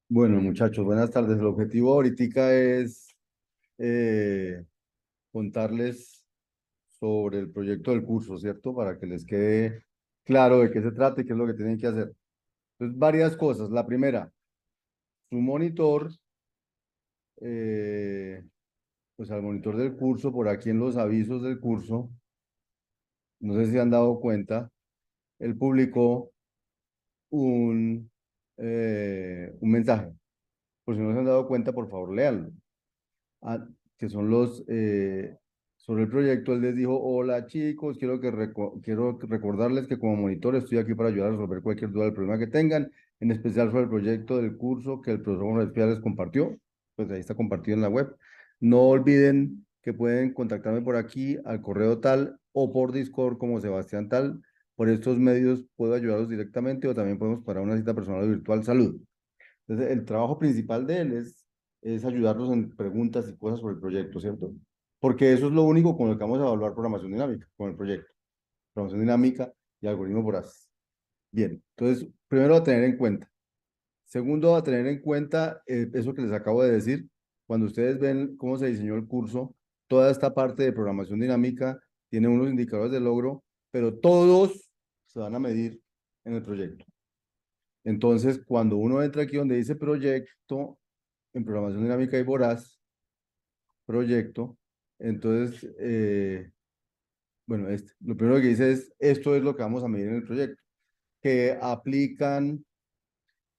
Bueno, muchachos, buenas tardes. El objetivo ahorita es eh, contarles sobre el proyecto del curso, ¿cierto? Para que les quede claro de qué se trata y qué es lo que tienen que hacer. Entonces, varias cosas. La primera, su monitor, eh, pues al monitor del curso, por aquí en los avisos del curso, no sé si han dado cuenta, él publicó un mensaje. Por si no se han dado cuenta, por favor, léanlo. ah, que son sobre el proyecto. Él les dijo: hola chicos, quiero recordarles que como monitor estoy aquí para ayudar a resolver cualquier duda del problema que tengan, en especial sobre el proyecto del curso que el profesor Juan Espía les compartió. Pues ahí está compartido en la web. No olviden que pueden contactarme por aquí al correo tal o por Discord como Sebastián tal. Por estos medios puedo ayudarlos directamente o también podemos parar una cita personal o virtual. Salud. Entonces, el trabajo principal de él es ayudarlos en preguntas y cosas sobre el proyecto, ¿cierto? Porque eso es lo único con lo que vamos a evaluar programación dinámica, con el proyecto. Programación dinámica y algoritmo voraz. Bien, entonces, primero a tener en cuenta. Segundo, a tener en cuenta eso que les acabo de decir. Cuando ustedes ven cómo se diseñó el curso, toda esta parte de programación dinámica tiene unos indicadores de logro, pero todos se van a medir en el proyecto. Entonces, cuando uno entra aquí donde dice proyecto, en programación dinámica y voraz, proyecto, entonces, bueno, lo primero que dice es, esto es lo que vamos a medir en el proyecto, que aplican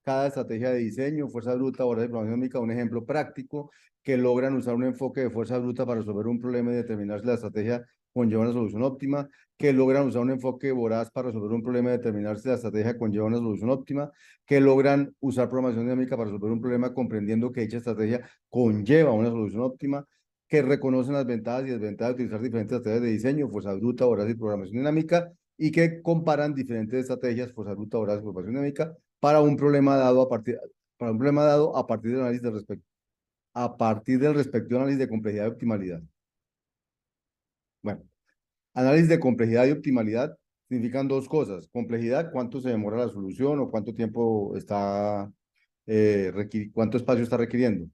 cada estrategia de diseño, fuerza bruta, voraz y programación dinámica, un ejemplo práctico, que logran usar un enfoque de fuerza bruta para resolver un problema y determinar si la estrategia conlleva una solución óptima, que logran usar un enfoque voraz para resolver un problema y determinar si la estrategia conlleva una solución óptima, que logran usar programación dinámica para resolver un problema comprendiendo que dicha estrategia conlleva una solución óptima, que reconocen las ventajas y desventajas de utilizar diferentes estrategias de diseño, fuerza bruta, voraz y programación dinámica, y que comparan diferentes estrategias, fuerza bruta, voraz y programación dinámica, para un problema dado a partir del análisis a partir del respectivo análisis de complejidad y optimalidad. Bueno, análisis de complejidad y optimalidad significan dos cosas. Complejidad, cuánto se demora la solución o cuánto tiempo está, cuánto espacio está requiriendo.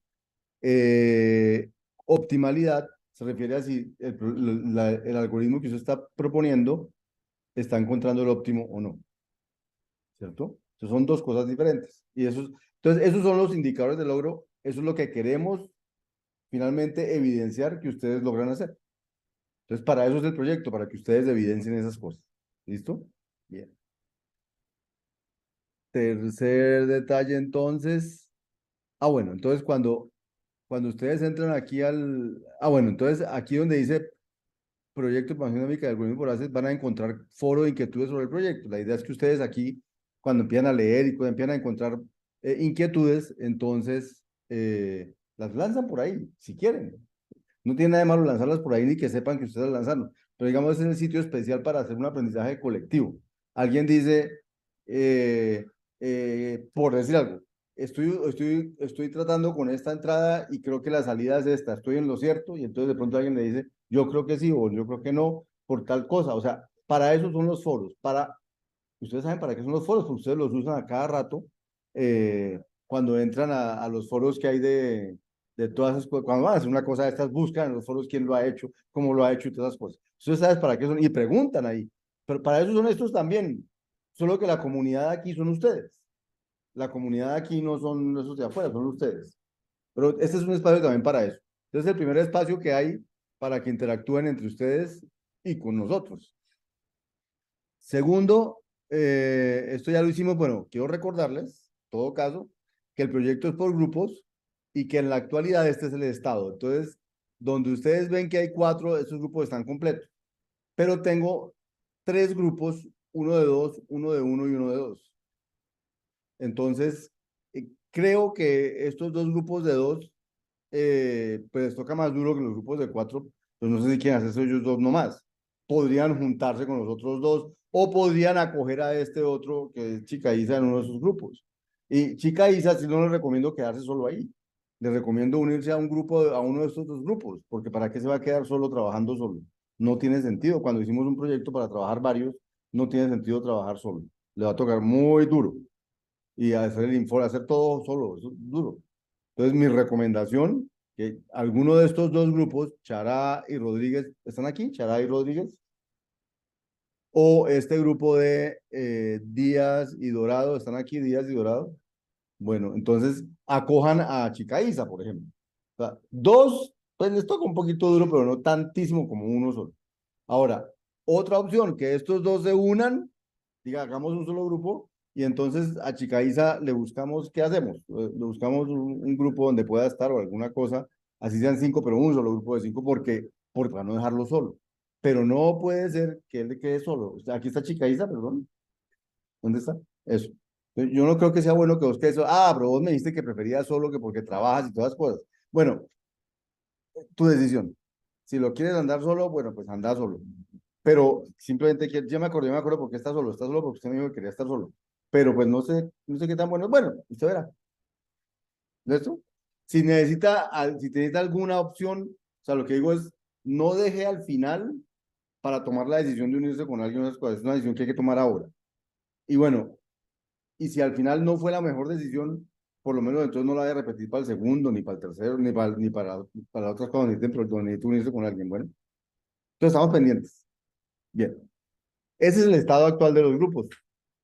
Eh, Optimalidad se refiere a si el algoritmo que usted está proponiendo está encontrando el óptimo o no, ¿cierto? Entonces son dos cosas diferentes. Entonces, esos son los indicadores de logro. Eso es lo que queremos finalmente evidenciar que ustedes logran hacer. Entonces, para eso es el proyecto, para que ustedes evidencien esas cosas. ¿Listo? Bien. Tercer detalle, entonces. Bueno, entonces cuando ustedes entran aquí bueno, entonces aquí donde dice proyecto de programación dinámica de algoritmos voraces, van a encontrar foro de inquietudes sobre el proyecto. La idea es que ustedes aquí, cuando empiezan a leer y cuando empiezan a encontrar inquietudes, entonces las lanzan por ahí, si quieren. No tiene nada de malo lanzarlas por ahí ni que sepan que ustedes las lanzaron. Pero digamos, ese es el sitio especial para hacer un aprendizaje colectivo. Alguien dice, eh, por decir algo, estoy tratando con esta entrada y creo que la salida es esta, estoy en lo cierto, y entonces de pronto alguien le dice, yo creo que sí o yo creo que no, por tal cosa. O sea, para eso son los foros. Ustedes saben para qué son los foros, porque ustedes los usan a cada rato cuando entran a los foros que hay de todas esas cosas. Cuando van a hacer una cosa de estas, buscan en los foros quién lo ha hecho, cómo lo ha hecho y todas esas cosas. Ustedes saben para qué son y preguntan ahí. Pero para eso son estos también. Solo que la comunidad aquí son ustedes. La comunidad aquí no son esos de afuera, son ustedes. Pero este es un espacio también para eso. Entonces, el primer espacio que hay para que interactúen entre ustedes y con nosotros. Segundo, esto ya lo hicimos, bueno, quiero recordarles, en todo caso, que el proyecto es por grupos y que en la actualidad este es el estado. Entonces, donde ustedes ven que hay cuatro, esos grupos están completos. Pero tengo tres grupos, uno de dos, uno de uno y uno de dos. Entonces, creo que estos dos grupos de dos, pues les toca más duro que los grupos de cuatro, pues no sé si quieren hacer eso ellos dos nomás. Podrían juntarse con los otros dos o podrían acoger a este otro que es Chica Isa en uno de sus grupos. Y Chica Isa, sí no les recomiendo quedarse solo ahí. Les recomiendo unirse a un grupo, a uno de estos dos grupos, porque ¿para qué se va a quedar solo trabajando solo? No tiene sentido. Cuando hicimos un proyecto para trabajar varios, no tiene sentido trabajar solo. Le va a tocar muy duro. y hacer el informe, hacer todo solo, eso es duro. Entonces, mi recomendación, que alguno de estos dos grupos, Chará y Rodríguez, ¿están aquí? Chará y Rodríguez, o este grupo de Díaz y Dorado, ¿están aquí Díaz y Dorado? Bueno, entonces acojan a Chicaiza, por ejemplo. O sea, dos, pues les toca un poquito duro, pero no tantísimo como uno solo. Ahora, otra opción, que estos dos se unan, diga, hagamos un solo grupo, y entonces a Chicaiza le buscamos, ¿qué hacemos? Le buscamos un grupo donde pueda estar o alguna cosa, así sean cinco, pero un solo grupo de cinco, porque para no dejarlo solo. Pero no puede ser que él quede solo. O sea, aquí está Chicaiza, perdón. ¿Dónde está? Eso. Yo no creo que sea bueno que vos quedes solo. Ah, pero vos me dijiste que preferías solo que porque trabajas y todas las cosas. Bueno, tu decisión. Si lo quieres andar solo, bueno, pues anda solo. Pero simplemente que yo me acuerdo porque está solo porque usted me dijo que quería estar solo. Pero pues no sé qué tan bueno es. Bueno, usted verá. ¿Listo? Si necesita alguna opción, o sea, lo que digo es, no deje al final para tomar la decisión de unirse con alguien, esas cosas. Es una decisión que hay que tomar ahora. Y bueno, y si al final no fue la mejor decisión, por lo menos entonces no la voy a repetir para el segundo, ni para el tercero, para otras cosas donde necesito unirse con alguien. Bueno, entonces estamos pendientes. Bien, ese es el estado actual de los grupos.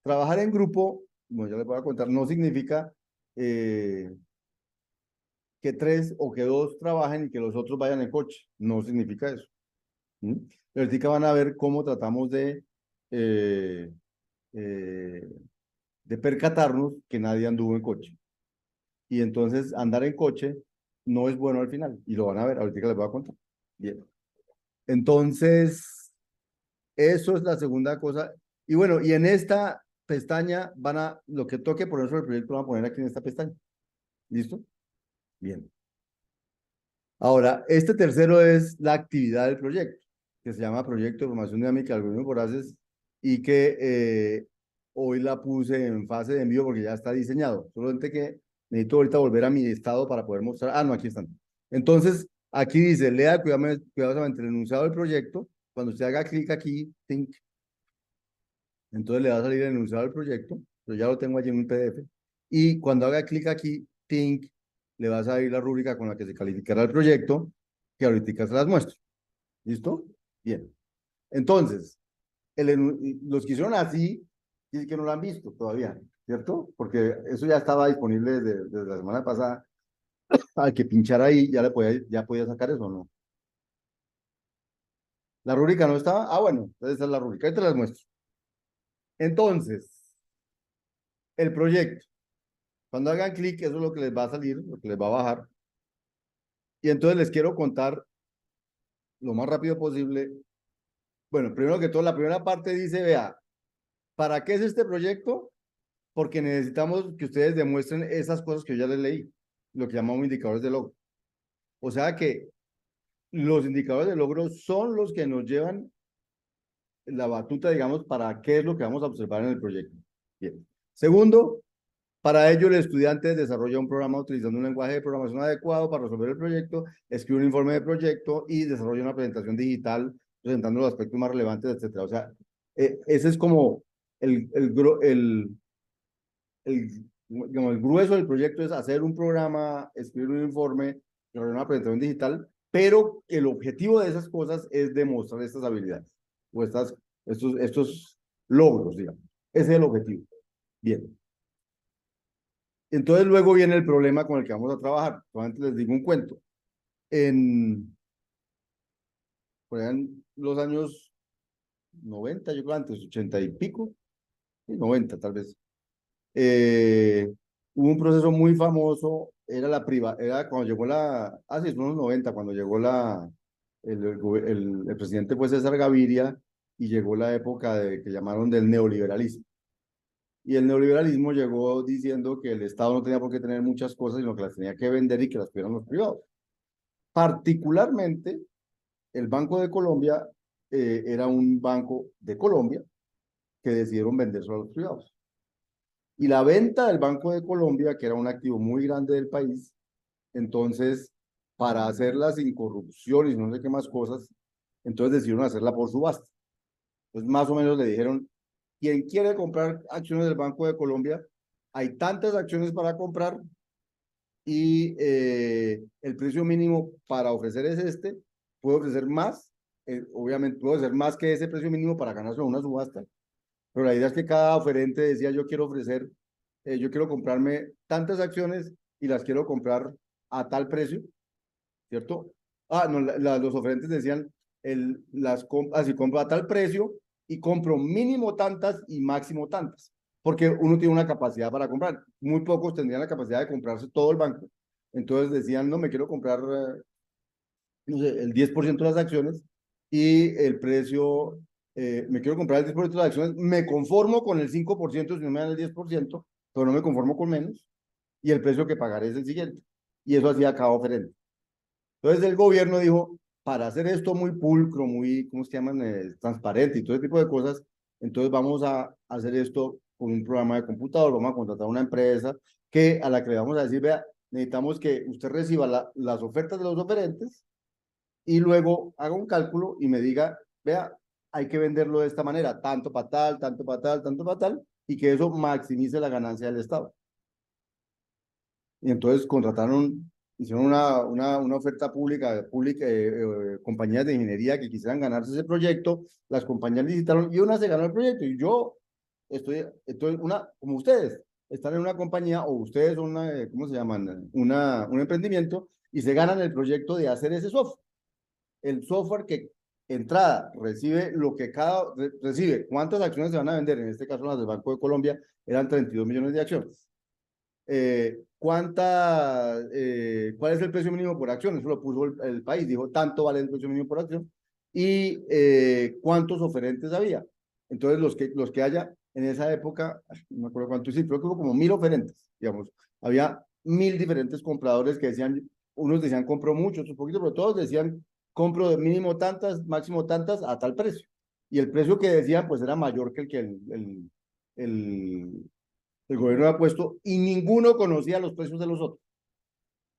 Trabajar en grupo, bueno, ya les voy a contar, no significa eh, que tres o que dos trabajen y que los otros vayan en coche. No significa eso. ¿Mm? Ahorita van a ver cómo tratamos eh, eh, de percatarnos que nadie anduvo en coche. Y entonces andar en coche no es bueno al final. Y lo van a ver, ahorita les voy a contar. Bien. Entonces, eso es la segunda cosa. Y bueno, y en esta pestaña lo que toque por eso el proyecto lo van a poner aquí en esta pestaña. ¿Listo? Bien. Ahora, este tercero es la actividad del proyecto, que se llama Proyecto de Formación Dinámica de Algoritmos Voraces y que hoy la puse en fase de envío porque ya está diseñado. Solamente que necesito ahorita volver a mi estado para poder mostrar. Ah, no, aquí están. Entonces, aquí dice, lea cuidadosamente el enunciado del proyecto. Cuando usted haga clic aquí, think, entonces le va a salir el enunciado del proyecto. Yo ya lo tengo allí en un PDF. Y cuando haga clic aquí, think, le va a salir la rúbrica con la que se calificará el proyecto, que ahorita se las muestro. ¿Listo? Bien. Entonces, los que hicieron así, dicen que no lo han visto todavía, ¿cierto? Porque eso ya estaba disponible desde la semana pasada. Al que pinchara ahí, ya podía sacar eso, ¿no? La rúbrica no estaba. Ah, bueno, entonces esa es la rúbrica. Ahí te las muestro. Entonces, el proyecto. Cuando hagan clic, eso es lo que les va a salir, lo que les va a bajar. Y entonces les quiero contar lo más rápido posible. Bueno, primero que todo, la primera parte dice, vea, ¿para qué es este proyecto? Porque necesitamos que ustedes demuestren esas cosas que yo ya les leí, lo que llamamos indicadores de logro. O sea que los indicadores de logro son los que nos llevan la batuta, digamos, para qué es lo que vamos a observar en el proyecto. Bien. Segundo, para ello el estudiante desarrolla un programa utilizando un lenguaje de programación adecuado para resolver el proyecto, escribe un informe de proyecto y desarrolla una presentación digital presentando los aspectos más relevantes, etcétera. O sea, ese es como el, el, digamos, el grueso del proyecto es hacer un programa, escribir un informe, lograr una presentación digital, pero el objetivo de esas cosas es demostrar estas habilidades o estos logros, digamos. Ese es el objetivo. Bien. Entonces luego viene el problema con el que vamos a trabajar. Antes les digo un cuento. Por allá en los años 90, yo creo antes, 80 y pico, sí, 90 tal vez, hubo un proceso muy famoso, era cuando llegó sí, son los 90, cuando llegó el presidente fue César Gaviria y llegó la época que llamaron del neoliberalismo. Y el neoliberalismo llegó diciendo que el Estado no tenía por qué tener muchas cosas, sino que las tenía que vender y que las tuvieran los privados. Particularmente, el Banco de Colombia era un banco de Colombia que decidieron venderse a los privados. Y la venta del Banco de Colombia, que era un activo muy grande del país, entonces, para hacerla sin corrupción y no sé qué más cosas, entonces decidieron hacerla por subasta. Entonces, más o menos le dijeron, quien quiere comprar acciones del Banco de Colombia, hay tantas acciones para comprar y el precio mínimo para ofrecer es este, puedo ofrecer más, obviamente puedo ofrecer más que ese precio mínimo para ganarse una subasta, pero la idea es que cada oferente decía yo quiero ofrecer, yo quiero comprarme tantas acciones y las quiero comprar a tal precio, ¿cierto? Ah, no, los oferentes decían, así compro a tal precio y compro mínimo tantas y máximo tantas, porque uno tiene una capacidad para comprar. Muy pocos tendrían la capacidad de comprarse todo el banco. Entonces decían, no, me quiero comprar, no sé, el 10% de las acciones y el precio, me quiero comprar el 10% de las acciones, me conformo con el 5% si no me dan el 10%, pero no me conformo con menos, y el precio que pagaré es el siguiente. Y eso hacía cada oferente. Entonces el gobierno dijo, para hacer esto muy pulcro, muy, ¿cómo se llaman? Transparente y todo ese tipo de cosas, entonces vamos a hacer esto con un programa de computador, vamos a contratar a una empresa que a la que le vamos a decir, vea, necesitamos que usted reciba las ofertas de los oferentes y luego haga un cálculo y me diga, vea, hay que venderlo de esta manera, tanto para tal, tanto para tal, tanto para tal, y que eso maximice la ganancia del Estado. Y entonces contrataron, hicieron una oferta pública compañías de ingeniería que quisieran ganarse ese proyecto, las compañías licitaron y una se ganó el proyecto. Y yo estoy como ustedes, están en una compañía o ustedes son una, ¿cómo se llaman? Un emprendimiento y se ganan el proyecto de hacer ese software. El software que entrada recibe lo que recibe, cuántas acciones se van a vender, en este caso las del Banco de Colombia eran 32 millones de acciones. ¿Cuál es el precio mínimo por acción? Eso lo puso el país, dijo tanto vale el precio mínimo por acción y cuántos oferentes había. Entonces, los que haya en esa época, no me acuerdo cuántos, sí, creo que hubo como 1000 oferentes, digamos, había 1000 diferentes compradores que decían, unos decían compro mucho, otros poquito, pero todos decían compro de mínimo tantas, máximo tantas a tal precio. Y el precio que decían, pues era mayor que el, el gobierno había puesto y ninguno conocía los precios de los otros,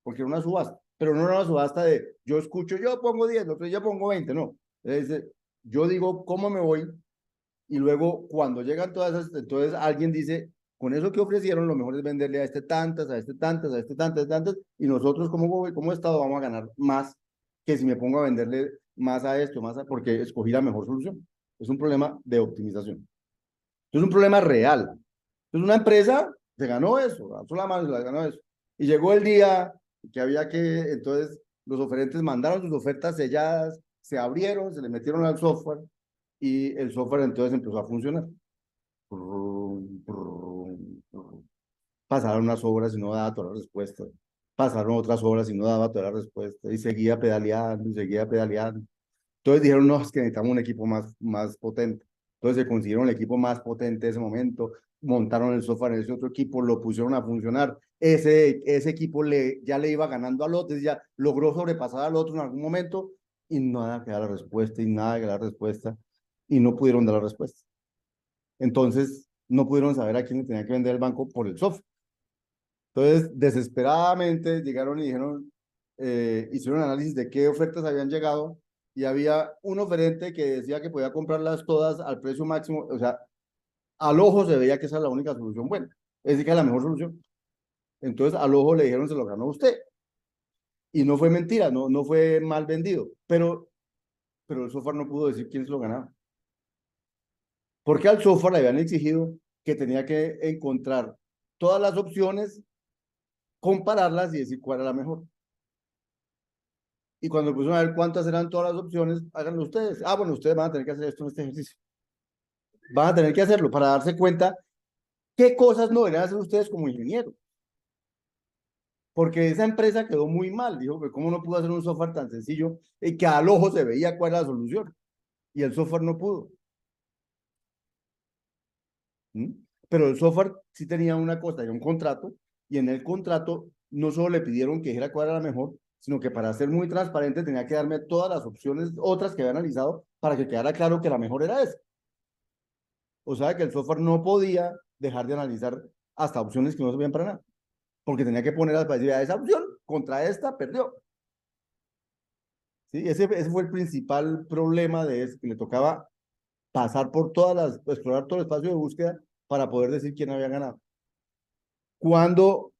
porque era una subasta, pero no era una subasta de yo escucho, yo pongo 10, otro yo pongo 20, no. Entonces, yo digo cómo me voy y luego cuando llegan todas esas, entonces alguien dice, con eso que ofrecieron, lo mejor es venderle a este tantas, a este tantas, a este tantas, a este tantas, y nosotros como Estado vamos a ganar más que si me pongo a venderle más a esto, porque escogí la mejor solución. Es un problema de optimización. Es un problema real. Entonces una empresa se ganó eso, alzó la mano y se ganó eso. Y llegó el día que había que, entonces los oferentes mandaron sus ofertas selladas, se abrieron, se le metieron al software y el software entonces empezó a funcionar. Brum, brum, brum. Pasaron unas horas y no daba toda la respuesta. Pasaron otras horas y no daba toda la respuesta. Y seguía pedaleando y seguía pedaleando. Entonces dijeron, no, es que necesitamos un equipo más potente. Entonces se consiguieron el equipo más potente de ese momento, montaron el software en ese otro equipo, lo pusieron a funcionar. Ese equipo ya le iba ganando al otro, ya logró sobrepasar al otro en algún momento y nada que dar la respuesta y nada que dar la respuesta y no pudieron dar la respuesta. Entonces no pudieron saber a quién le tenía que vender el banco por el software. Entonces desesperadamente llegaron y dijeron, hicieron análisis de qué ofertas habían llegado y había un oferente que decía que podía comprarlas todas al precio máximo, o sea, al ojo se veía que esa es la única solución buena, es decir, que es la mejor solución. Entonces al ojo le dijeron, se lo ganó usted. Y no fue mentira, no fue mal vendido, pero el software no pudo decir quién se lo ganaba. Porque al software le habían exigido que tenía que encontrar todas las opciones, compararlas y decir cuál era la mejor. Y cuando pusieron a ver cuántas eran todas las opciones, háganlo ustedes. Ah, bueno, ustedes van a tener que hacer esto en este ejercicio. Van a tener que hacerlo para darse cuenta qué cosas no deberían hacer ustedes como ingenieros. Porque esa empresa quedó muy mal. Dijo, ¿cómo no pudo hacer un software tan sencillo y que al ojo se veía cuál era la solución? Y el software no pudo. ¿Mm? Pero el software sí tenía una cosa, un contrato, y en el contrato no solo le pidieron que dijera cuál era la mejor, sino que para ser muy transparente tenía que darme todas las opciones, otras que había analizado, para que quedara claro que la mejor era esa. O sea que el software no podía dejar de analizar hasta opciones que no servían para nada, porque tenía que poner para decir, esa opción contra esta perdió. ¿Sí? Ese fue el principal problema de eso, que le tocaba pasar por explorar todo el espacio de búsqueda para poder decir quién había ganado. Cuando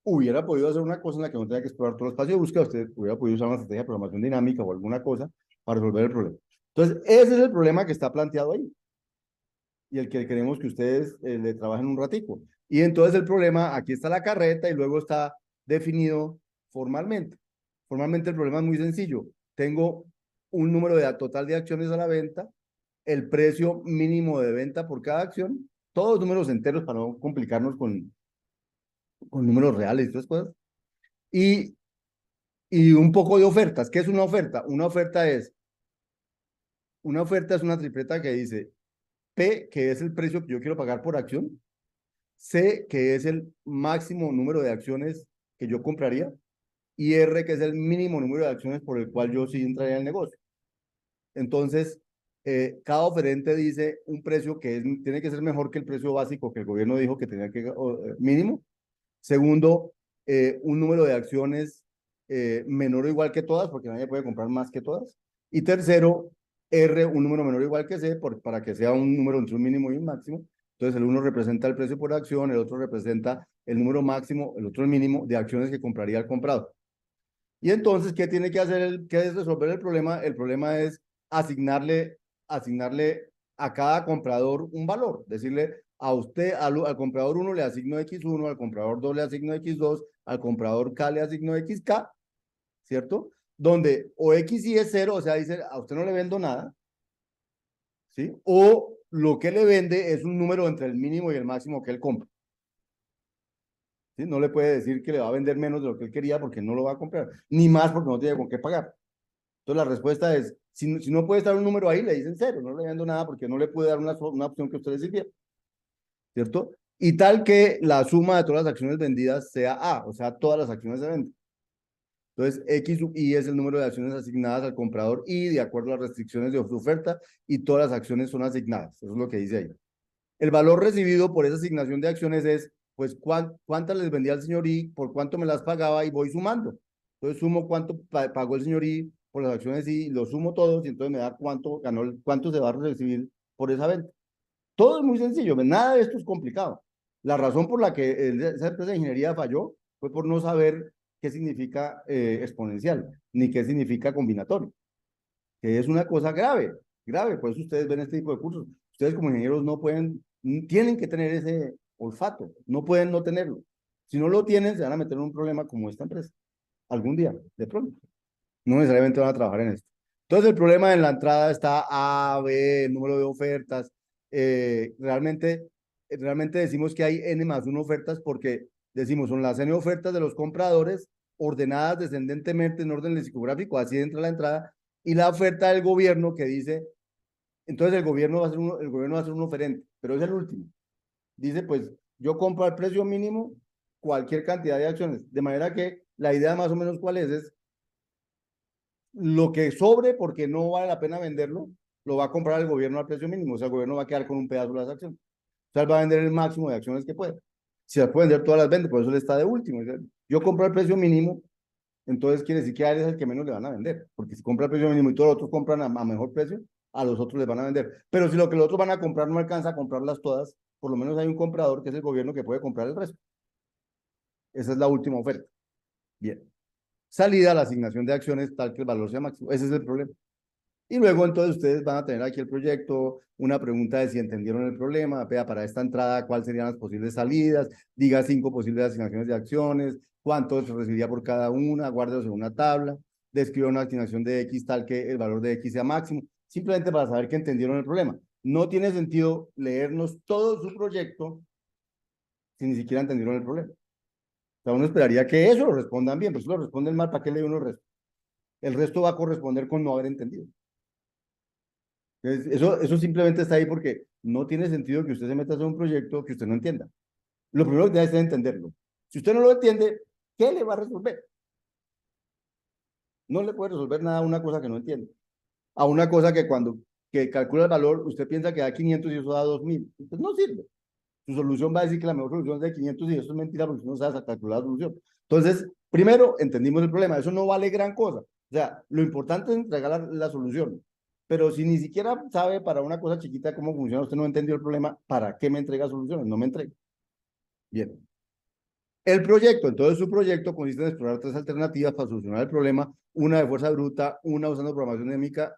hubiera podido hacer una cosa en la que no tenga que explorar todo el espacio de búsqueda, usted hubiera podido usar una estrategia de programación dinámica o alguna cosa para resolver el problema. Entonces, ese es el problema que está planteado ahí y el que queremos que ustedes le trabajen un ratico. Y entonces el problema, aquí está la carreta y luego está definido formalmente. Formalmente el problema es muy sencillo. Tengo un número de total de acciones a la venta, el precio mínimo de venta por cada acción, todos números enteros para no complicarnos con números reales y todas cosas, y, y un poco de ofertas. ¿Qué es una oferta? Una oferta es una tripleta que dice P, que es el precio que yo quiero pagar por acción, C, que es el máximo número de acciones que yo compraría, y R, que es el mínimo número de acciones por el cual yo sí entraría al negocio. Entonces, cada oferente dice un precio que tiene que ser mejor que el precio básico que el gobierno dijo que tenía que mínimo. Segundo, un número de acciones menor o igual que todas, porque nadie puede comprar más que todas. Y tercero, R, un número menor o igual que C, para que sea un número entre un mínimo y un máximo. Entonces, el uno representa el precio por acción, el otro representa el número máximo, el otro el mínimo de acciones que compraría el comprador. Y entonces, ¿qué tiene que hacer? ¿Qué es resolver el problema? El problema es asignarle a cada comprador un valor. Decirle a usted, al comprador 1 le asigno X1, al comprador 2 le asigno X2, al comprador K le asigno XK, ¿cierto? Donde o X y es cero, o sea, dice, a usted no le vendo nada, ¿sí? O lo que le vende es un número entre el mínimo y el máximo que él compra. ¿Sí? No le puede decir que le va a vender menos de lo que él quería porque no lo va a comprar, ni más porque no tiene con qué pagar. Entonces la respuesta es, si no puede estar un número ahí, le dicen cero, no le vendo nada porque no le puede dar una opción que a usted le sirviera, ¿cierto? Y tal que la suma de todas las acciones vendidas sea A, o sea, todas las acciones de venta. Entonces, X sub Y es el número de acciones asignadas al comprador Y de acuerdo a las restricciones de su oferta y todas las acciones son asignadas. Eso es lo que dice ahí. El valor recibido por esa asignación de acciones es, pues, cuántas les vendía al señor Y, por cuánto me las pagaba y voy sumando. Entonces sumo cuánto pagó el señor Y por las acciones Y, lo sumo todos y entonces me da cuánto ganó, cuánto se va a recibir por esa venta. Todo es muy sencillo, nada de esto es complicado. La razón por la que esa empresa de ingeniería falló fue por no saber qué significa exponencial, ni qué significa combinatorio, que es una cosa grave, grave. Por eso ustedes ven este tipo de cursos. Ustedes como ingenieros no pueden, tienen que tener ese olfato, no pueden no tenerlo. Si no lo tienen, se van a meter en un problema como esta empresa, algún día, de pronto. No necesariamente van a trabajar en esto. Entonces el problema en la entrada está A, B, el número de ofertas. Realmente decimos que hay N más 1 ofertas porque decimos son las N ofertas de los compradores ordenadas descendentemente en orden lexicográfico, así entra la entrada, y la oferta del gobierno que dice, entonces el gobierno va a ser un oferente, pero es el último. Dice, pues yo compro al precio mínimo cualquier cantidad de acciones, de manera que la idea más o menos cuál es lo que sobre porque no vale la pena venderlo, lo va a comprar el gobierno al precio mínimo, o sea, el gobierno va a quedar con un pedazo de las acciones. O sea, él va a vender el máximo de acciones que puede. Si las puede vender, todas las vende, por eso le está de último. Yo compro al precio mínimo, entonces quiere decir que a él es el que menos le van a vender, porque si compra al precio mínimo y todos los otros compran a mejor precio, a los otros les van a vender. Pero si lo que los otros van a comprar no alcanza a comprarlas todas, por lo menos hay un comprador que es el gobierno que puede comprar el resto. Esa es la última oferta. Bien. Salida, la asignación de acciones tal que el valor sea máximo. Ese es el problema. Y luego entonces ustedes van a tener aquí el proyecto, una pregunta de si entendieron el problema, vea, para esta entrada, cuáles serían las posibles salidas, diga 5 posibles asignaciones de acciones, cuánto se recibiría por cada una, guárdelos en una tabla, describa una asignación de X tal que el valor de X sea máximo, simplemente para saber que entendieron el problema. No tiene sentido leernos todo su proyecto si ni siquiera entendieron el problema. O sea, uno esperaría que eso lo respondan bien, pues si lo responden mal, ¿para qué le uno el resto? El resto va a corresponder con no haber entendido. Eso simplemente está ahí porque no tiene sentido que usted se meta a hacer un proyecto que usted no entienda. Lo primero que debe es entenderlo. Si usted no lo entiende, ¿qué le va a resolver? No le puede resolver nada a una cosa que no entiende. A una cosa que cuando que calcula el valor, usted piensa que da 500 y eso da 2000. Pues no sirve. Su solución va a decir que la mejor solución es de 500 y eso es mentira porque usted no sabe calcular la solución. Entonces, primero, entendimos el problema. Eso no vale gran cosa. O sea, lo importante es entregar la solución. Pero si ni siquiera sabe para una cosa chiquita cómo funciona, usted no entendió el problema, ¿para qué me entrega soluciones? No me entrega. Bien. El proyecto, entonces su proyecto consiste en explorar tres alternativas para solucionar el problema, una de fuerza bruta, una usando programación dinámica,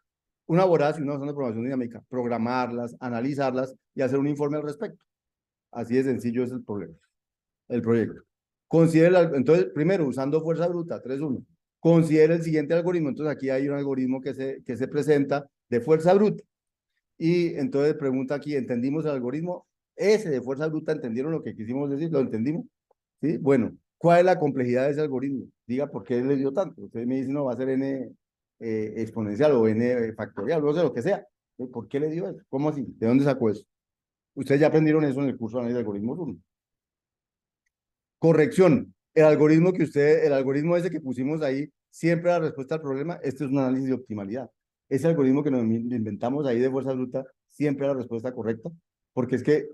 una voraz y una usando programación dinámica, programarlas, analizarlas y hacer un informe al respecto. Así de sencillo es el problema, el proyecto. Considere, entonces, primero, usando fuerza bruta, 3.1. Considere el siguiente algoritmo. Entonces, aquí hay un algoritmo que se presenta de fuerza bruta. Y entonces pregunta aquí, ¿entendimos el algoritmo? Ese de fuerza bruta, ¿entendieron lo que quisimos decir? ¿Lo entendimos? ¿Sí? Bueno, ¿cuál es la complejidad de ese algoritmo? Diga por qué le dio tanto. Usted me dice, no, va a ser n exponencial o n factorial, no sé lo que sea. ¿Por qué le dio eso? ¿Cómo así? ¿De dónde sacó eso? Ustedes ya aprendieron eso en el curso de análisis de algoritmos 1. Corrección. El algoritmo ese que pusimos ahí, siempre la respuesta al problema, este es un análisis de optimalidad. Ese algoritmo que nos inventamos ahí de fuerza bruta, siempre la respuesta correcta, porque es que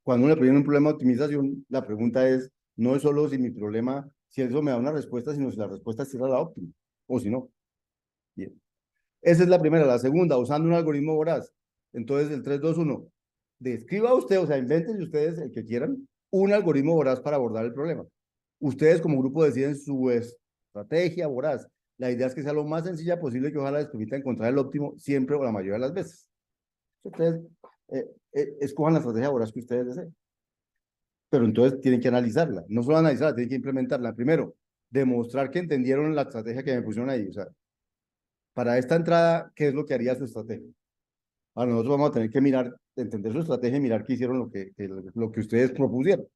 cuando uno le pone un problema de optimización, la pregunta es, no es solo si mi problema, si eso me da una respuesta, sino si la respuesta será la óptima, o si no. Bien. Esa es la primera. La segunda, usando un algoritmo voraz. Entonces, el 3-2-1. Describa usted, o sea, invéntense ustedes el que quieran, un algoritmo voraz para abordar el problema. Ustedes como grupo deciden su estrategia voraz. La idea es que sea lo más sencilla posible, que ojalá les permita encontrar el óptimo siempre o la mayoría de las veces. Ustedes escojan la estrategia voraz que ustedes deseen. Pero entonces tienen que analizarla. No solo analizarla, tienen que implementarla. Primero, demostrar que entendieron la estrategia que me pusieron ahí. O sea, para esta entrada, ¿qué es lo que haría su estrategia? Ahora nosotros vamos a tener que mirar, entender su estrategia y mirar qué hicieron lo que ustedes propusieron.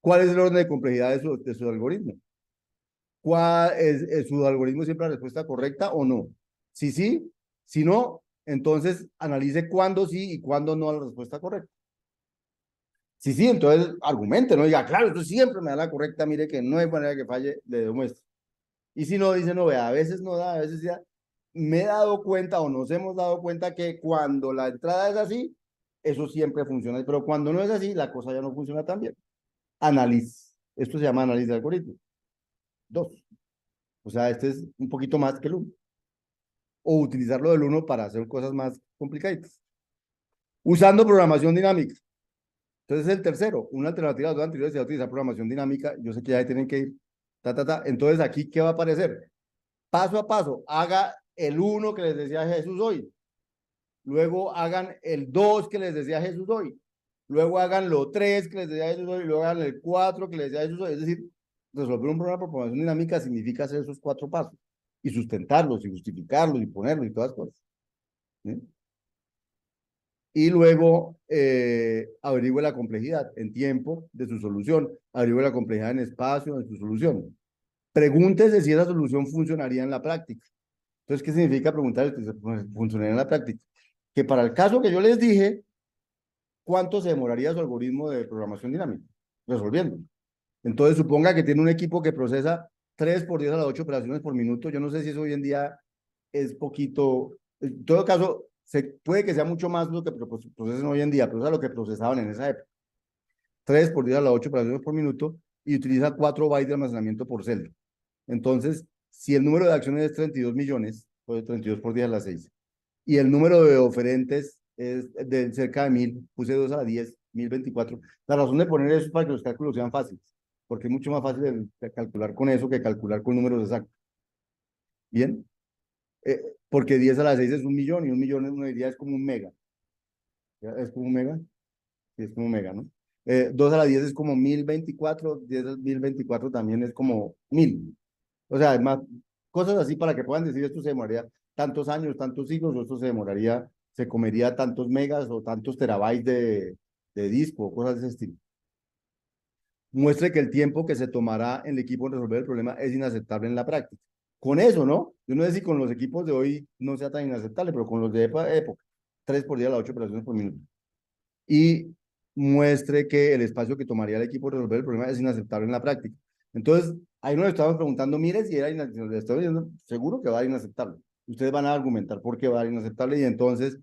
¿Cuál es el orden de complejidad de su algoritmo? ¿Cuál es su algoritmo siempre la respuesta correcta o no? Si sí, si no, entonces analice cuándo sí y cuándo no a la respuesta correcta. Si sí, entonces argumente, no diga, claro, esto siempre me da la correcta, mire que no hay manera que falle, le demuestro. Y si no, dice, no, vea, a veces no da, a veces ya me he dado cuenta o nos hemos dado cuenta que cuando la entrada es así, eso siempre funciona, pero cuando no es así, la cosa ya no funciona tan bien. Análisis. Esto se llama análisis de algoritmo. Dos. O sea, este es un poquito más que el uno. O utilizarlo del uno para hacer cosas más complicadas. Usando programación dinámica. Entonces, el tercero, una alternativa a los dos anteriores es utilizar programación dinámica. Yo sé que ya tienen que ir. Entonces, aquí, ¿qué va a aparecer? Paso a paso, haga el uno que les decía Jesús hoy. Luego hagan el 2 que les decía Jesús hoy. Luego hagan lo 3 que les decía Jesús hoy. Luego hagan el 4 que les decía Jesús hoy. Es decir, resolver un problema por programación dinámica significa hacer esos 4 pasos y sustentarlos y justificarlos y ponerlos y todas las cosas. ¿Sí? Y luego averigüe la complejidad en tiempo de su solución, averigüe la complejidad en espacio de su solución. Pregúntese si esa solución funcionaría en la práctica. Entonces, ¿qué significa preguntar si funcionaría en la práctica? Que para el caso que yo les dije, ¿cuánto se demoraría su algoritmo de programación dinámica resolviendo? Entonces, suponga que tiene un equipo que procesa 3 por 10 a la 8 operaciones por minuto. Yo no sé si eso hoy en día es poquito. En todo caso, puede que sea mucho más lo que procesen hoy en día, pero eso es lo que procesaban en esa época. 3 por 10 a la 8 operaciones por minuto y utiliza 4 bytes de almacenamiento por celda. Entonces, si el número de acciones es 32 millones, pues 32 por 10 a la 6, y el número de oferentes es de cerca de 1.000, puse 2 a la 10, 1.024. La razón de poner eso es para que los cálculos sean fáciles, porque es mucho más fácil de calcular con eso que calcular con números exactos. Bien, porque 10 a la 6 es 1.000.000 y 1.000.000 uno diría es como un mega. ¿Es como un mega? Sí, es como un mega, ¿no? 2 a la 10 es como 1.024, 10 a 1.024 también es como 1.000. O sea, además, cosas así para que puedan decir esto se demoraría tantos años, tantos siglos, o esto se demoraría, se comería tantos megas o tantos terabytes de disco, o cosas de ese estilo. Muestre que el tiempo que se tomará en el equipo en resolver el problema es inaceptable en la práctica. Con eso, ¿no? Yo no sé si con los equipos de hoy no sea tan inaceptable, pero con los de época, 3 por día a las 8 operaciones por minuto. Y muestre que el espacio que tomaría el equipo resolver el problema es inaceptable en la práctica. Entonces, ahí nos estamos preguntando, mire si era inaceptable, estoy diciendo, seguro que va a ser inaceptable. Ustedes van a argumentar por qué va a ser inaceptable y entonces,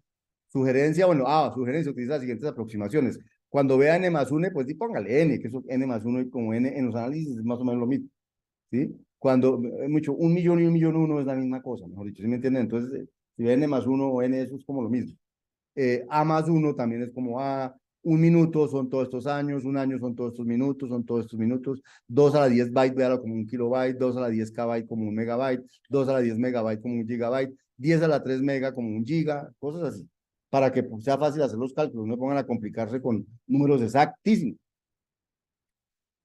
sugerencia, utiliza las siguientes aproximaciones. Cuando vea n más 1, pues sí, póngale n, que eso n más 1 y como n en los análisis es más o menos lo mismo, ¿sí? Cuando, mucho, 1.000.000 y 1.000.001 es la misma cosa, mejor dicho, ¿sí me entienden? Entonces, si ve n más 1 o n, eso es como lo mismo. A más 1 también es como A, Un minuto son todos estos años, un año son todos estos minutos, son todos estos minutos. 2 a la 10 byte, véalo como un kilobyte, 2 a la 10 kbyte como un megabyte, 2 a la 10 megabyte como un gigabyte, 10 a la 3 mega como un giga, cosas así, para que pues, sea fácil hacer los cálculos, no pongan a complicarse con números exactísimos.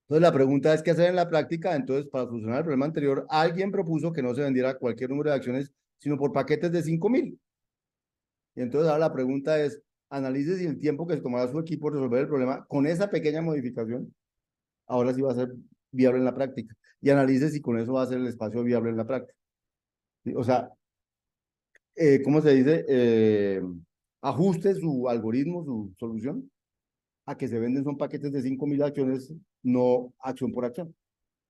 Entonces la pregunta es qué hacer en la práctica. Entonces, para solucionar el problema anterior, alguien propuso que no se vendiera cualquier número de acciones, sino por paquetes de 5.000. Y entonces ahora la pregunta es, analice si el tiempo que se tomará su equipo resolver el problema con esa pequeña modificación, ahora sí va a ser viable en la práctica. Y analice si con eso va a ser el espacio viable en la práctica. ¿Sí? O sea, ¿cómo se dice? Ajuste su algoritmo, su solución, a que se venden son paquetes de 5.000 acciones, no acción por acción.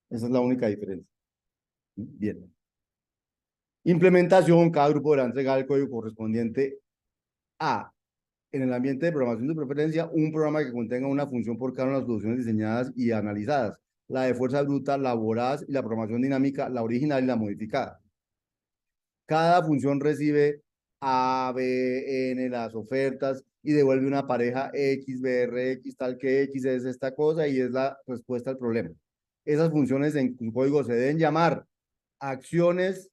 Esa es la única diferencia. Bien. Implementación, cada grupo deberá entregar el código correspondiente a, en el ambiente de programación de preferencia, un programa que contenga una función por cada una de las soluciones diseñadas y analizadas. La de fuerza bruta, la voraz y la programación dinámica, la original y la modificada. Cada función recibe A, B, N, las ofertas y devuelve una pareja X, BR, X, tal que X es esta cosa y es la respuesta al problema. Esas funciones en código se deben llamar acciones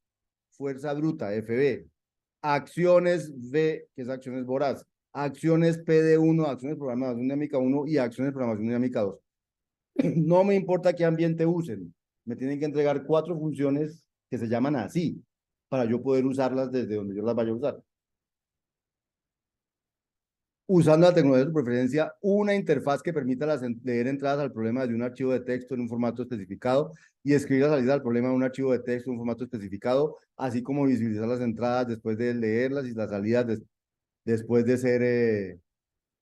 fuerza bruta, FB, acciones V, que es acciones voraz, acciones PD1, acciones de programación dinámica 1 y acciones de programación dinámica 2. No me importa qué ambiente usen, me tienen que entregar 4 funciones que se llaman así, para yo poder usarlas desde donde yo las vaya a usar. Usando la tecnología de su preferencia, una interfaz que permita leer entradas al problema de un archivo de texto en un formato especificado y escribir la salida al problema de un archivo de texto en un formato especificado, así como visualizar las entradas después de leerlas y las salidas después de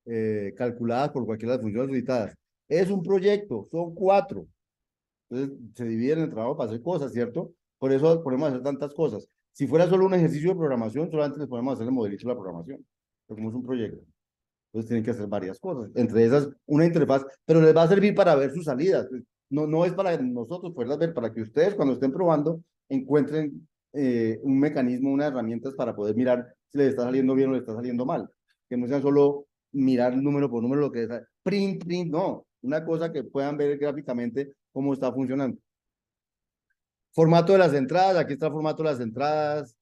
ser calculadas por cualquiera de las funciones solicitadas. Es un proyecto, son 4. Entonces se dividen en el trabajo para hacer cosas, ¿cierto? Por eso podemos hacer tantas cosas. Si fuera solo un ejercicio de programación, solamente les podemos hacer el modelito de la programación. Pero como es un proyecto, entonces tienen que hacer varias cosas. Entre esas, una interfaz, pero les va a servir para ver sus salidas. No, no es para nosotros poderlas ver, para que ustedes cuando estén probando encuentren un mecanismo, unas herramientas para poder mirar si les está saliendo bien o les está saliendo mal. Que no sean solo mirar número por número lo que es print, print, no. Una cosa que puedan ver gráficamente cómo está funcionando. Formato de las entradas, aquí está el formato de las entradas.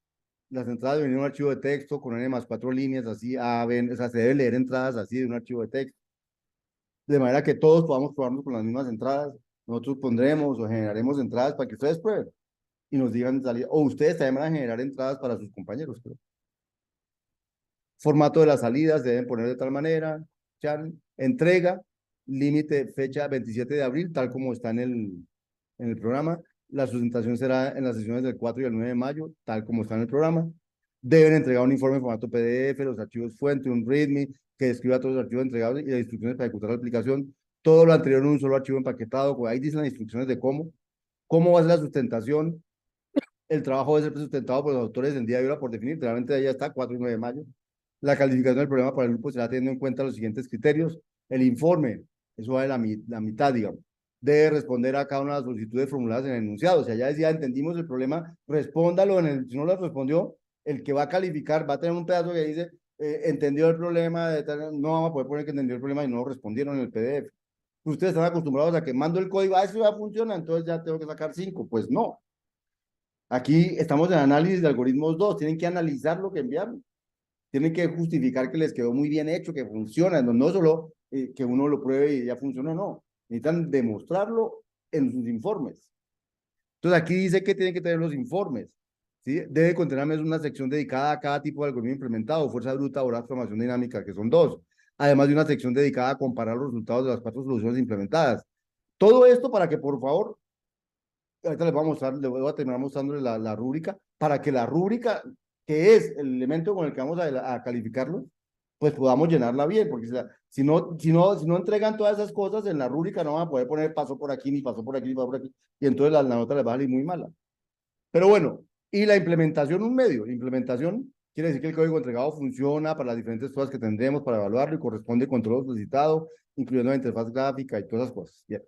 Las entradas vienen en un archivo de texto con N más 4 líneas, así, o sea, se debe leer entradas así de un archivo de texto, de manera que todos podamos probarnos con las mismas entradas. Nosotros pondremos o generaremos entradas para que ustedes prueben y nos digan salida, o ustedes también van a generar entradas para sus compañeros. Pero. Formato de las salidas deben poner de tal manera, entrega, límite, fecha 27 de abril, tal como está en el programa. La sustentación será en las sesiones del 4 y el 9 de mayo, tal como está en el programa. Deben entregar un informe en formato PDF, los archivos fuente, un README que describa todos los archivos entregados y las instrucciones para ejecutar la aplicación. Todo lo anterior en un solo archivo empaquetado. Ahí dicen las instrucciones de cómo va a ser la sustentación. El trabajo debe ser sustentado por los autores en día y hora por definir. Realmente ya está, 4 y 9 de mayo. La calificación del problema para el grupo será teniendo en cuenta los siguientes criterios. El informe, eso va de la mitad, digamos, debe responder a cada una de las solicitudes formuladas en el enunciado. Si allá decía, entendimos el problema, respóndalo si no lo respondió, el que va a calificar va a tener un pedazo que dice, entendió el problema, no vamos a poder poner que entendió el problema y no lo respondieron en el PDF. Ustedes están acostumbrados a que mando el código, eso ya funciona, entonces ya tengo que sacar 5. Pues no. Aquí estamos en análisis de algoritmos 2, tienen que analizar lo que enviaron. Tienen que justificar que les quedó muy bien hecho, que funciona, no solo que uno lo pruebe y ya funcionó, no. Necesitan demostrarlo en sus informes. Entonces aquí dice que tienen que tener los informes. ¿Sí? Debe contener una sección dedicada a cada tipo de algoritmo implementado, fuerza bruta, voraz, programación dinámica, que son 2. Además de una sección dedicada a comparar los resultados de las 4 soluciones implementadas. Todo esto para que, por favor, ahorita les voy a mostrar, les voy a terminar mostrándoles la rúbrica, para que la rúbrica, que es el elemento con el que vamos a calificarlo, pues podamos llenarla bien, porque si no entregan todas esas cosas en la rúbrica, no van a poder poner paso por aquí, ni pasó por aquí, ni pasó por aquí, y entonces la nota les va a salir muy mala. Pero bueno, y la implementación, un medio, implementación quiere decir que el código entregado funciona para las diferentes cosas que tendremos para evaluarlo y corresponde con todo lo solicitado, incluyendo la interfaz gráfica y todas esas cosas. Bien.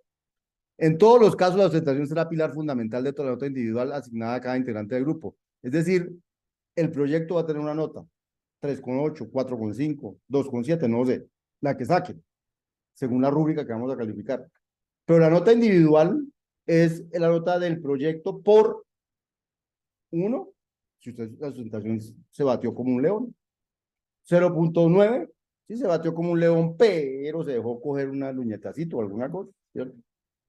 En todos los casos, la sustentación será pilar fundamental de toda la nota individual asignada a cada integrante del grupo. Es decir, el proyecto va a tener una nota, 3,8, 4,5, 2,7, no sé, la que saquen. según la rúbrica que vamos a calificar. Pero la nota individual es la nota del proyecto por uno, si usted la sustentación se batió como un león. 0.9, sí se batió como un león, pero se dejó coger una luñetacito o alguna cosa, ¿cierto?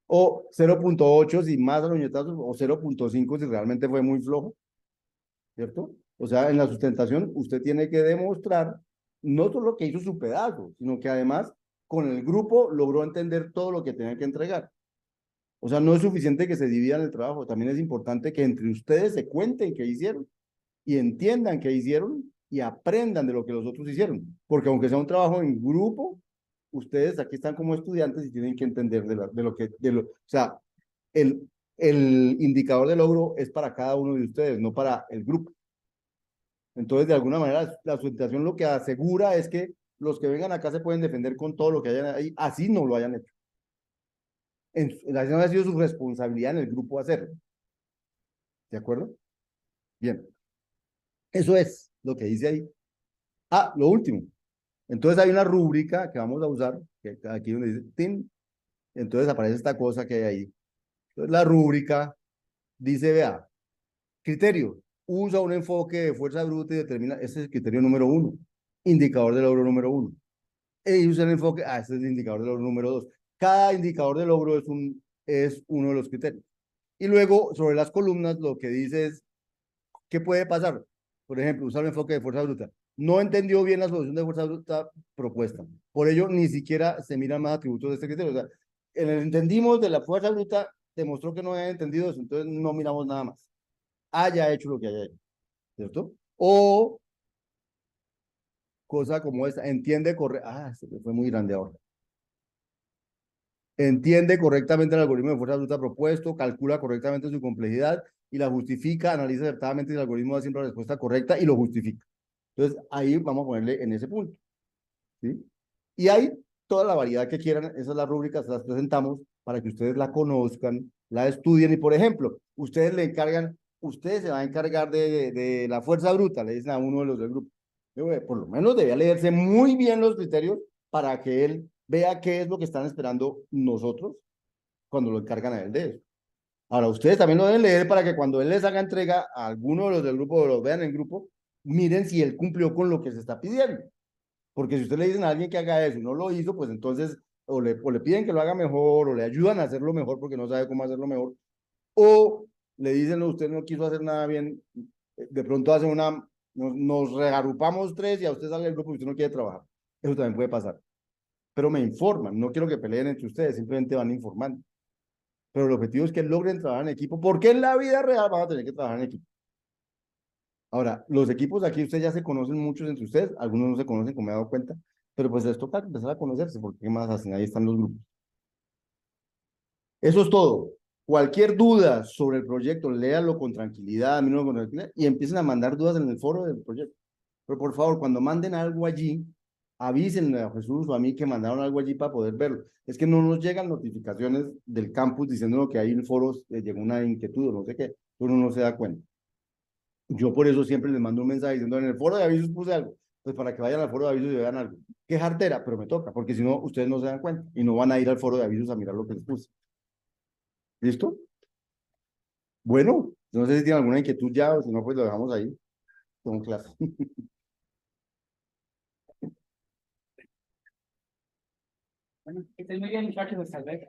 O 0.8 si más luñetazos, o 0.5 si realmente fue muy flojo, ¿cierto? O sea, en la sustentación usted tiene que demostrar no solo que hizo su pedazo, sino que además con el grupo logró entender todo lo que tenía que entregar. O sea, no es suficiente que se dividan el trabajo, también es importante que entre ustedes se cuenten qué hicieron y entiendan qué hicieron y aprendan de lo que los otros hicieron. Porque aunque sea un trabajo en grupo, ustedes aquí están como estudiantes y tienen que entender de lo que, o sea, el, el indicador de logro es para cada uno de ustedes, no para el grupo. Entonces, de alguna manera, la sustentación lo que asegura es que los que vengan acá se pueden defender con todo lo que hayan ahí, así no lo hayan hecho. Así no ha sido su responsabilidad en el grupo hacerlo. ¿De acuerdo? Bien. Eso es lo que dice ahí. Ah, lo último. Entonces hay una rúbrica que vamos a usar, que aquí donde dice TIN, entonces aparece esta cosa que hay ahí. Entonces la rúbrica dice, vea, criterio, usa un enfoque de fuerza bruta y determina, este es el criterio número uno, indicador de logro número uno. Y usa el enfoque, este es el indicador de logro número dos. Cada indicador de logro es uno de los criterios. Y luego, sobre las columnas, lo que dice es ¿qué puede pasar? Por ejemplo, usar el enfoque de fuerza bruta. No entendió bien la solución de fuerza bruta propuesta. Por ello, ni siquiera se miran más atributos de este criterio. O sea, en el entendimos de la fuerza bruta, demostró que no había entendido eso, entonces no miramos nada más. Haya hecho lo que haya hecho, ¿cierto? O cosa como esta, entiende se me fue muy grande ahora. Entiende correctamente el algoritmo de fuerza bruta propuesto, calcula correctamente su complejidad y la justifica, analiza acertadamente si el algoritmo da siempre la respuesta correcta y lo justifica. Entonces, ahí vamos a ponerle en ese punto, ¿sí? Y hay toda la variedad que quieran, esas las rúbricas, las presentamos para que ustedes la conozcan, la estudien y, por ejemplo, ustedes le encargan, ustedes se van a encargar de la fuerza bruta, le dicen a uno de los del grupo. Por lo menos debía leerse muy bien los criterios para que él vea qué es lo que están esperando nosotros cuando lo encargan a él de eso. Ahora, ustedes también lo deben leer para que cuando él les haga entrega a alguno de los del grupo o los vean en grupo, miren si él cumplió con lo que se está pidiendo. Porque si usted le dicen a alguien que haga eso y no lo hizo, pues entonces o le piden que lo haga mejor o le ayudan a hacerlo mejor porque no sabe cómo hacerlo mejor. O le dicen, no, usted no quiso hacer nada bien, de pronto hace nos reagrupamos tres y a usted sale del grupo y usted no quiere trabajar. Eso también puede pasar. Pero me informan, no quiero que peleen entre ustedes, simplemente van informando. Pero el objetivo es que logren trabajar en equipo, porque en la vida real van a tener que trabajar en equipo. Ahora, los equipos de aquí ustedes ya se conocen muchos entre ustedes, algunos no se conocen, como me he dado cuenta, pero pues les toca empezar a conocerse, porque qué más hacen, ahí están los grupos. Eso es todo. Cualquier duda sobre el proyecto, léalo con tranquilidad, mírenlo con tranquilidad y empiecen a mandar dudas en el foro del proyecto. Pero por favor, cuando manden algo allí, avísenle a Jesús o a mí que mandaron algo allí para poder verlo. Es que no nos llegan notificaciones del campus diciendo que ahí en el foro llegó una inquietud o no sé qué, uno no se da cuenta. Yo por eso siempre les mando un mensaje diciendo en el foro de avisos puse algo, pues para que vayan al foro de avisos y vean algo. Qué jartera, pero me toca, porque si no, ustedes no se dan cuenta y no van a ir al foro de avisos a mirar lo que les puse. ¿Listo? Bueno, no sé si tienen alguna inquietud ya o si no, pues lo dejamos ahí. Con clase. Bueno, que estén muy bien, muchachos, hasta luego.